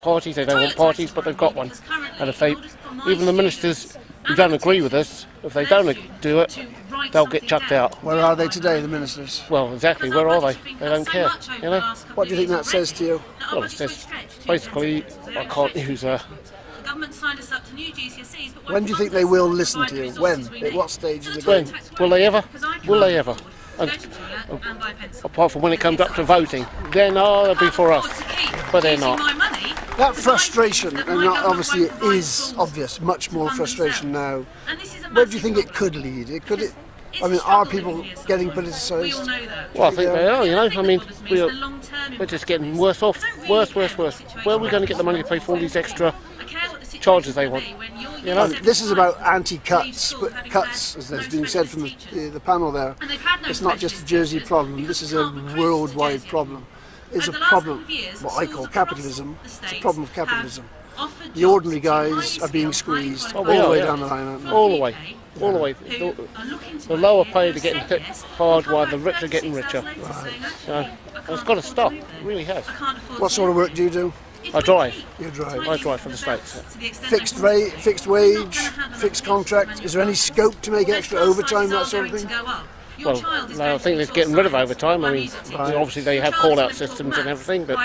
parties, they don't want parties, but they've got one. And if they, even the ministers who don't agree with us, if they don't do it, they'll get chucked out. Where are they today, the ministers? Well, exactly, where are they? They don't care, you know? What do you think that says to you? Well, it says, basically, I can't use When do you think they will listen to you? When? At what stage of the game? When? Will they ever? Will they ever? Apart from when it comes up to voting, then they'll be for us, but they're not. That frustration, and obviously it is obvious, much more frustration now. Where do you think it could lead? I mean, are people getting politicised? Well, I think they are, you know. I mean, we're just getting worse off, worse. Where are we going to get the money to pay for all these extra charges they want? You know? This is about anti-cuts, but cuts, as there's been said from the panel there, it's not just a Jersey problem, this is a worldwide problem. It's a problem, what I call capitalism, it's a problem of capitalism. The ordinary guys are being squeezed all the way down the line, aren't they? All the way. All the way. The lower paid are getting hit hard while the rich are getting richer. Right. You know, it's got to stop, it really has. What sort of work do you do? I drive. You drive? I drive for the States. Fixed rate, fixed wage, fixed contract? Is there any scope to make extra overtime, that sort of thing? Well, no, I think they're getting rid of overtime. I mean, obviously they have call-out systems and everything, but...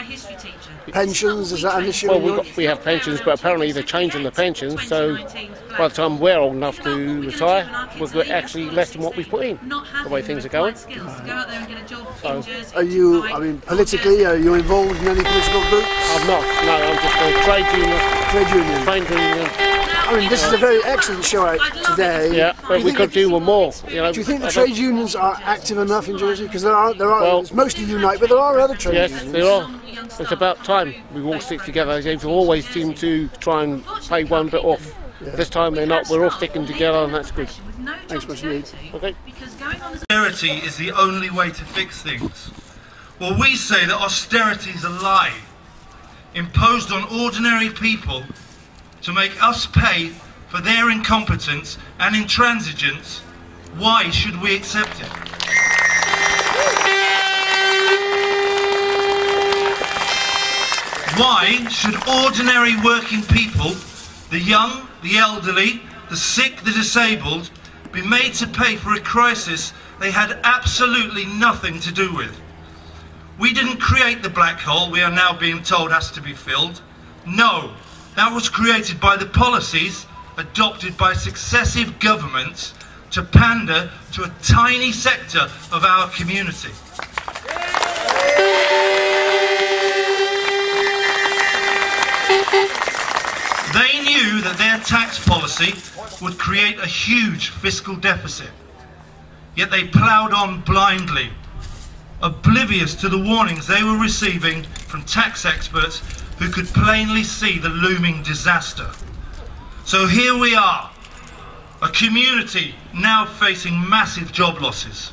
Pensions, is that an issue? Well, we have pensions, but apparently they're changing the pensions, so by the time we're old enough to retire, we're actually less than what we put in, the way things are going. So, are you, I mean, politically, are you involved in any political groups? I'm not, no, I'm just a trade union. Trade union? Trade union. I mean, this is a very excellent show out today. Yeah, but we could do more. You know, do you think the trade unions are active enough in Jersey? Because there are. Well, it's mostly Unite, but there are other trade unions. Yes, there are. It's about time we all stick together. They always seem to try and pay one bit off. Yeah. This time they're not. We're all sticking together, and that's good. Thanks much indeed. Okay. Austerity is the only way to fix things. Well, we say that austerity is a lie, imposed on ordinary people to make us pay for their incompetence and intransigence. Why should we accept it? Why should ordinary working people, the young, the elderly, the sick, the disabled, be made to pay for a crisis they had absolutely nothing to do with? We didn't create the black hole we are now being told has to be filled. No, that was created by the policies adopted by successive governments to pander to a tiny sector of our community. They knew that their tax policy would create a huge fiscal deficit, yet they ploughed on blindly, oblivious to the warnings they were receiving from tax experts who could plainly see the looming disaster. So here we are, a community now facing massive job losses.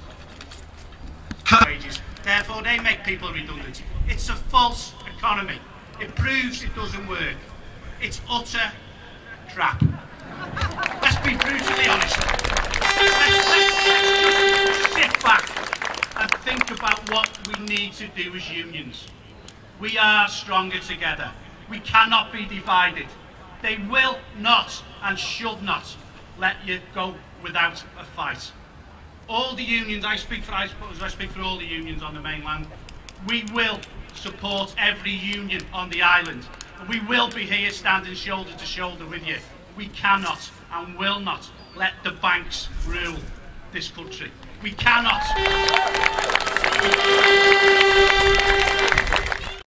Therefore they make people redundant. It's a false economy. It proves it doesn't work. It's utter crap. Let's be brutally honest. Let's sit back and think about what we need to do as unions. We are stronger together. We cannot be divided. They will not and should not let you go without a fight. All the unions, I speak for all the unions on the mainland, we will support every union on the island. And we will be here standing shoulder to shoulder with you. We cannot and will not let the banks rule this country. We cannot.